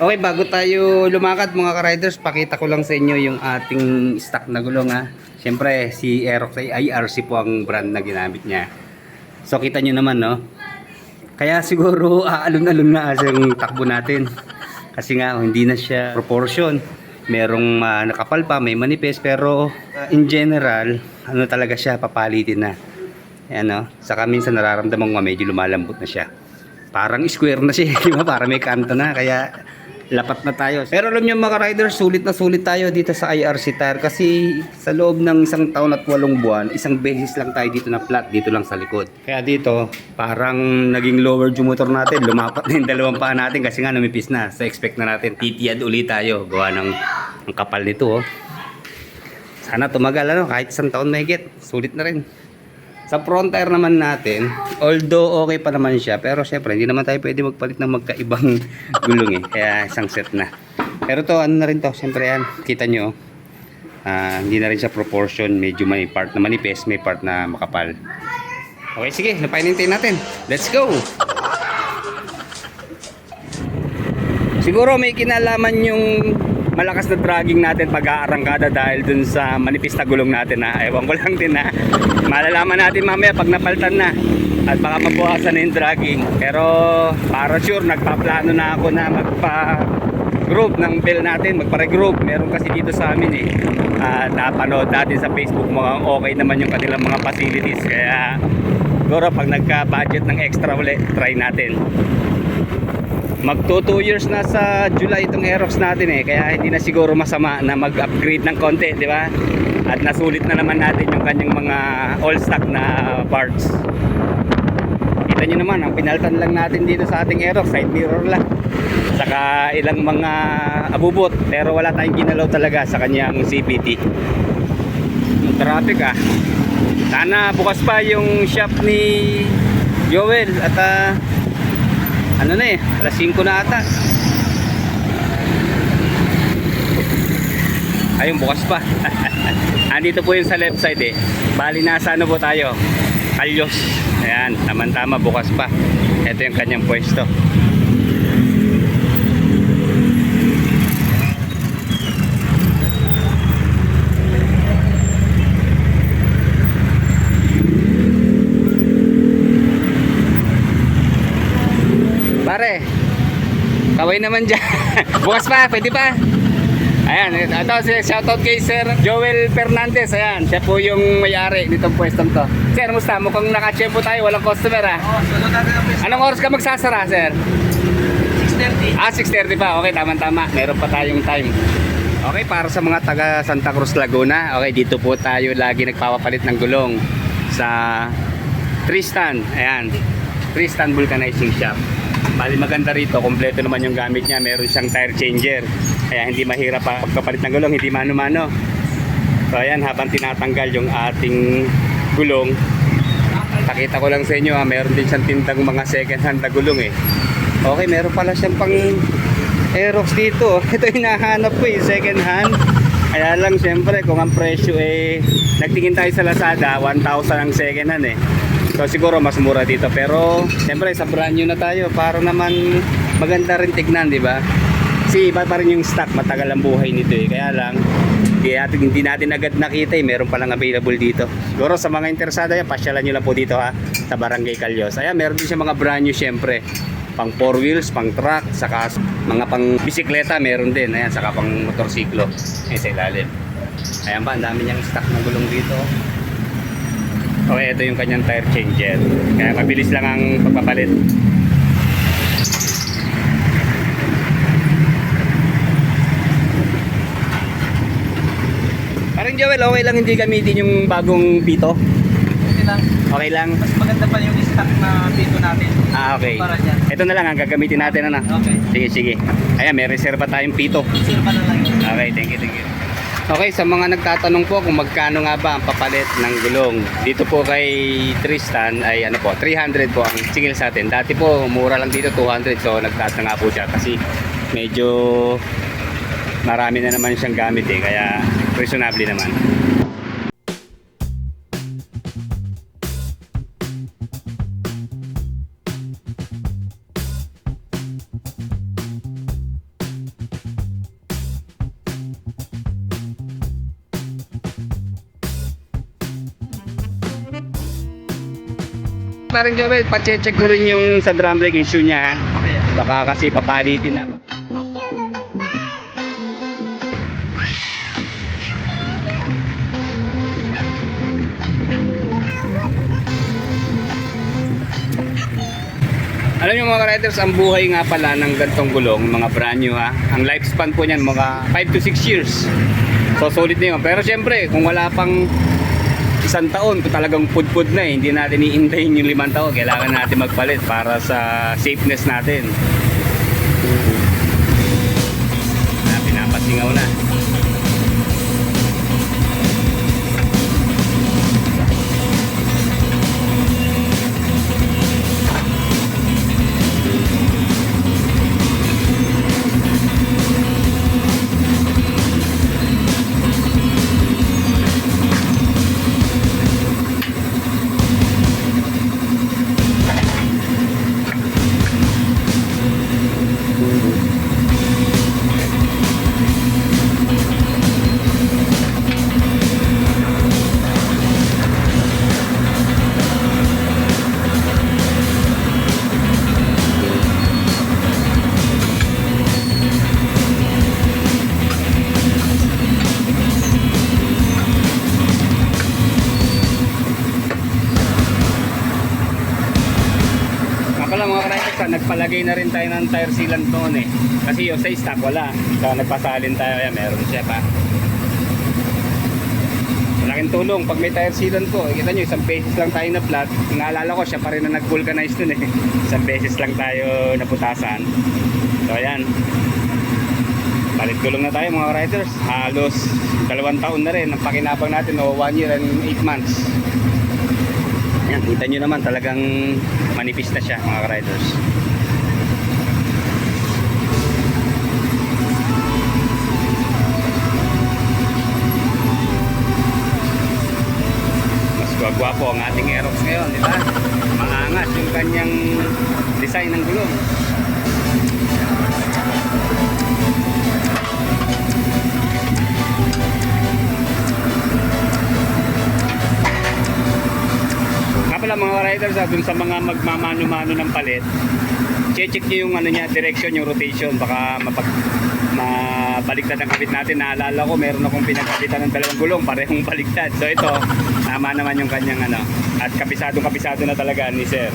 Okay, bago tayo lumakad mga ka-riders, pakita ko lang sa inyo yung ating stock na gulong ha. Siyempre, si Aerox ay IRC po ang brand na ginamit niya. So, kita nyo naman, no? Kaya siguro aalon-alon na yung takbo natin. Kasi nga, hindi na siya proportion. Merong nakapal pa, may manipis, pero in general, ano talaga siya, papalitin na. Ayan, no? Saka minsan nararamdaman ko medyo lumalambot na siya. Parang square na siya, di ba? Para may kanto na, kaya lapat na tayo. Pero alam nyo mga riders, sulit na sulit tayo dito sa IRC tire kasi sa loob ng 1 taon at 8 buwan, isang beses lang tayo dito na flat, dito lang sa likod. Kaya dito, parang naging lower yung motor natin, lumapat na yung dalawang paa natin kasi nga numipis na. So expect na natin, titiyad ulit tayo, gawa ng ang kapal nito. Oh. Sana tumagal, ano? Kahit 1 taon mahigit, sulit na rin. Sa front tire naman natin, although okay pa naman siya, pero syempre hindi naman tayo pwede magpalit ng magkaibang gulong eh. Kaya isang set na. Pero to ano na rin to, syempre yan, kita nyo, hindi na rin siya proportion, medyo may part na manipis, may part na makapal. Okay, sige, napainintay natin. Let's go! Siguro may kinalaman yung malakas na dragging natin pag-aarangkada dahil dun sa manipis na gulong natin na ewan ko lang din na malalaman natin mamaya pag napaltan na at baka mabuhasan na yung dragging. Pero para sure nagpaplano na ako na magpa-group ng bill natin, magpa-regroup. Meron kasi dito sa amin eh, napanood natin sa Facebook, mukhang okay naman yung kanilang mga facilities, kaya siguro pag nagka-budget ng extra ulit, try natin. Magto 2 years na sa July itong Aerox natin eh, kaya hindi na siguro masama na mag-upgrade ng konti, di ba? At nasulit na naman natin yung kanyang mga all stock na parts. Kita nyo naman, ang pinaltan lang natin dito sa ating Aerox, side mirror lang. Saka ilang mga abubot, pero wala tayong ginalaw talaga sa kanyang CVT. Yung traffic sana bukas pa yung shop ni Joel at ano na eh, alas 5 na ata. Ayun, bukas pa. Andito po yung sa left side eh. Bali nasa ano po tayo? Kalyos. Ayan, tama-tama, bukas pa. Ito yung kanyang pwesto. Pare, kaway naman dyan. Bukas pa, pwede pa. Ayan, ito shoutout kay Sir Joel Fernandez. Ayan, siya po yung may-ari nitong pwestong to. Sir, musta? Mukhang nakachempo tayo, walang customer sunod natin ang pwesto. Anong oras ka magsasara, sir? 6:30. 6:30 pa. Okay, tama-tama. Meron pa tayong time. Okay, para sa mga taga Santa Cruz, Laguna. Okay, dito po tayo lagi nagpapapalit ng gulong sa Tristan. Ayan, Tristan Vulcanizing Shop. Bali maganda rito, kompleto naman yung gamit niya. Meron siyang tire changer, kaya hindi mahirap pagkapalit ng gulong, hindi mano-mano. So ayan, habang tinatanggal yung ating gulong, pakita ko lang sa inyo meron din siyang tindang mga second hand na gulong eh. Okay, meron pala siyang pang Aerox dito. Ito hinahanap ko eh, second hand. Kaya lang syempre kung ang presyo eh, nagtingin tayo sa Lazada, 1,000 ang second hand eh. So siguro mas mura dito, pero siyempre sa brand new na tayo para naman maganda rin tignan, di ba? Kasi iba pa rin yung stock, matagal ang buhay nito eh. Kaya lang hindi natin agad nakita eh, meron pa lang available dito. Siguro sa mga interesado yan, pasyalan nyo lang po dito sa Barangay Calyos. Ayan, meron din siya mga brand new syempre. Pang 4 wheels, pang truck, saka mga pang bisikleta meron din. Ayan, saka pang motorsiklo. Ayan sa ilalim. Ayan ba, ang dami niyang stock na gulong dito. Okay, ito yung kanyang tire changer. Kaya mabilis lang ang pagpapalit. Parang Joel, okay lang hindi gamitin yung bagong pito? Okay lang. Okay lang? Mas maganda pa yung stock na pito natin. Okay. Para dyan. Ito na lang ang gagamitin natin, ano? Okay. Sige, sige. Ayan, may reserva tayong pito. Sirpa na lang yun. Okay, thank you, thank you. Okay, sa mga nagtatanong po kung magkano nga ba ang papalit ng gulong, dito po kay Tristan ay ano po, 300 po ang singil sa atin. Dati po mura lang dito, 200, so nagtaas na nga po siya kasi medyo marami na naman siyang gamit eh, kaya reasonable naman. pa rin Joel, pa-check ko rin yung sa drum brake issue niya. Okay. Baka kasi papalitin na. Alam niyo mga riders, ang buhay nga pala ng gantong gulong, mga brand new ha. Ang lifespan po niyan mga 5 to 6 years. So solid na yun. Pero syempre, kung wala pang isang taon, kung talagang pudpud na hindi natin iintayin yung 5 taon, kailangan natin magpalit para sa safeness natin. Pinapasingaw na. Pala mga riders, nagpalagay na rin tayo ng tire sealant noon eh. Kasi yung sa stock wala. So nagpasalin tayo, ayan, meron siya pa. Malaking tulong pag may tire sealant po. Kita nyo, isang beses lang tayo na flat. Naalala ko, siya pa rin na nag-vulcanize dun eh. Isang beses lang tayo naputasan. So ayan. Palit gulong na tayo mga riders. Halos 2 taon na rin. Ang pakinabang natin, 1 year and 8 months. Ayan, kita nyo naman talagang manipis na siya mga riders. Mas gwagwapo ang ating Aerox ngayon, di ba? Maangas yung kanyang design ng gulong. Pala mga riders, dun sa mga magmamano-mano ng palit, check nyo yung ano niya, direction, yung rotation, baka mabaliktad ang kabit natin. Naalala ko, meron akong pinagkabitan ng 2 gulong, parehong baliktad. So ito, tama naman yung kanyang ano, at kabisado na talaga ni sir.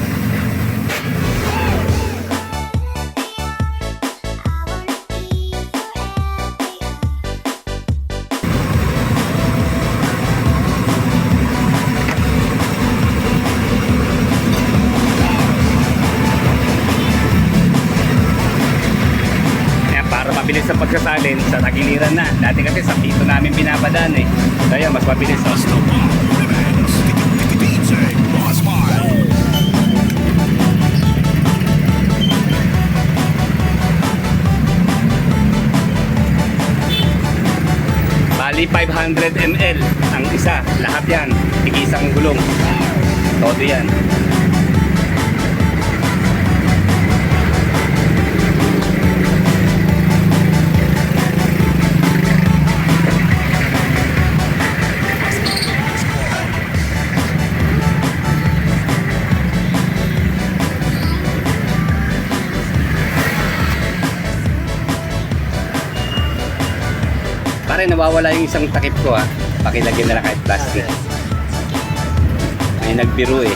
Mabilis sa pagkasalin sa tagiliran na. Dati kasi sa pito namin binapadaan eh. Kaya mas mabilis. Bali 500 ml ang isa. Lahat yan. Tig-isang gulong. Todo yan. Pare, nawawala yung isang takip ko ha. Pakilagyan na lang kahit plastic. May nagbiro eh.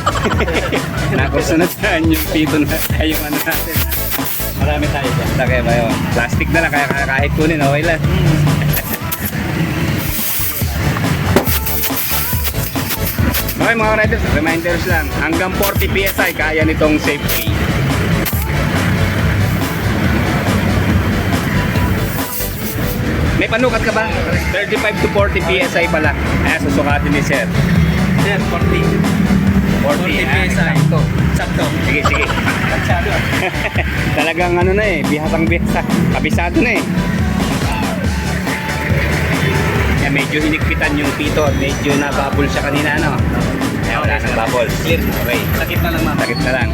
Nakusunatan yung pito na, ay yung ano natin. Marami tayo dyan. Takip ba yun? Plastic na lang, kaya kahit kunin, okay lang. Okay mga riders, reminders lang. Hanggang 40 PSI kaya nitong safety. May panukat ka ba? 35 to 40 PSI pala. Ayan, susukatin ni sir. Sir, 40. 40 PSI. Sakto. Sige, sige. Talagang ano na eh, bihasang bihasa. Kabisado na eh. Ayan, medyo hinikpitan yung pito. Medyo nababol siya kanina, ano? Ayan, wala nang bubble. Clear. Okay. Takip na lang ma'am. Takip na lang.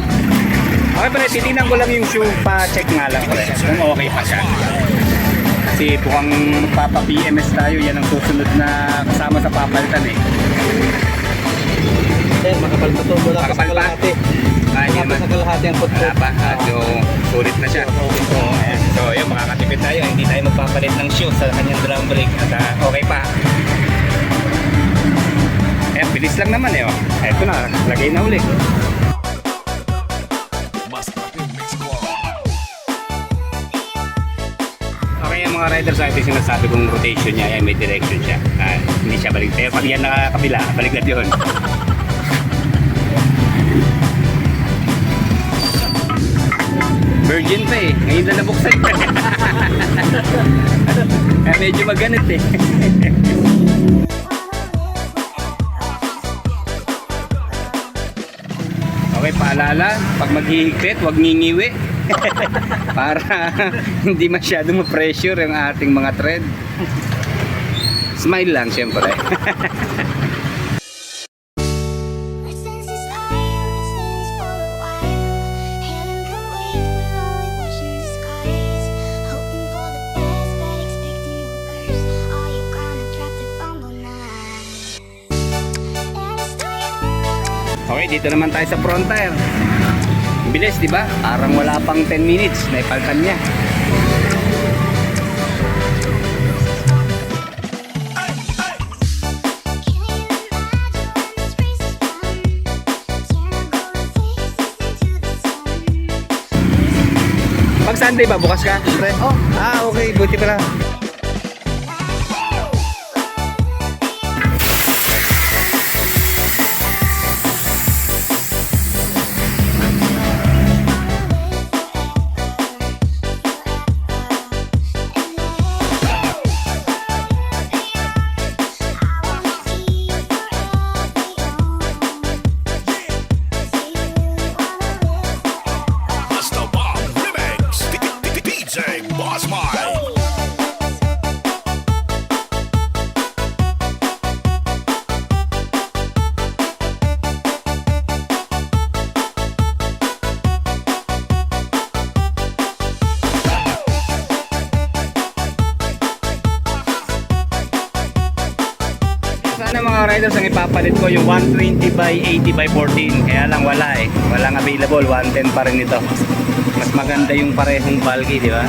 Okay pala, titignan ko lang yung shoe pa-check nga lang pala. Kung okay pa siya. Kasi mukhang magpapa-PMS tayo, yan ang susunod na kasama sa papalitan eh. Sir, makapal pa to. Wala pa sa Makapal pa? kalahati. Hindi Wala pa naman. sa kalahati ang putput. Wala pa. So, sulit na siya. So, ayan. So, yun, makakatipid tayo. Hindi tayo magpapalit ng shoes sa kanyang drum brake. At okay pa. Ayan, bilis lang naman eh. Oh. Eto na, lagay na uli. Okay, yung mga riders natin sinasabi kong rotation niya, ayan, may direction siya. Hindi siya balik. Pero pag yan nakakabila, baliktad yun. Virgin pa eh. Ngayon na nabuksan. Medyo maganit eh. Okay, paalala, pag maghihigpit, huwag ngingiwi. Para hindi masyadong ma-pressure yung ating mga thread. Smile lang, syempre. Let's dance this island, let's dance for a while. Heaven can wait, we're only watching the skies. Hoping for the best, but expecting the worst. Are you gonna drop the bomb or not? Let us start. Okay, dito naman tayo sa frontier. Bilis, di ba? Parang wala pang 10 minutes, naipaltan niya. Pag Sunday ba, bukas ka? Pre? Oh, okay, buti pala. That's the bomb remix. DJ Boss Mike. Sana mga riders ang ipapalit ko yung 120 by 80 by 14. Kaya lang wala eh. Walang available. 110 pa rin ito. Mas maganda yung parehong bulky, di ba?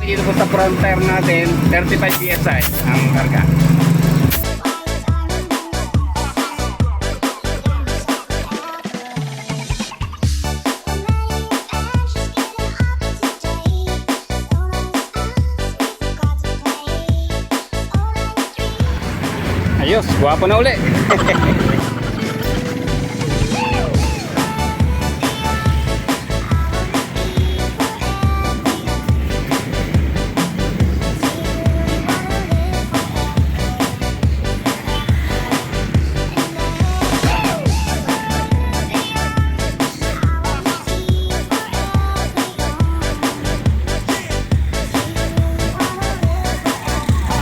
Dito po sa frontier natin, 35 PSI ang karga. Ayos, guwapo na uli.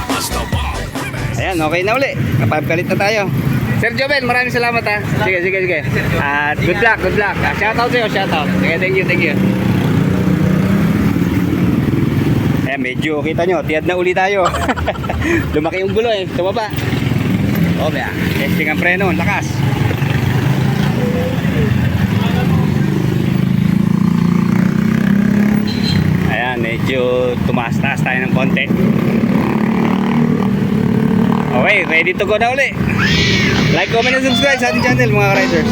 That's the bomb remix. Ayan, okay na uli. Kapagkalit na tayo. Sir Jovel, maraming salamat ha. Sige, sige, sige. At good luck, good luck. Shoutout sa'yo, shoutout. Sige, thank you, thank you. Ayan, medyo kita nyo, tiyad na uli tayo. Lumaki yung gulo eh, tumaba. O, ba, testing ang preno, lakas. Ayan, medyo tumaas-taas tayo ng konti. Okay, ready to go na uli. Like, comment, and subscribe sa ating channel mga riders.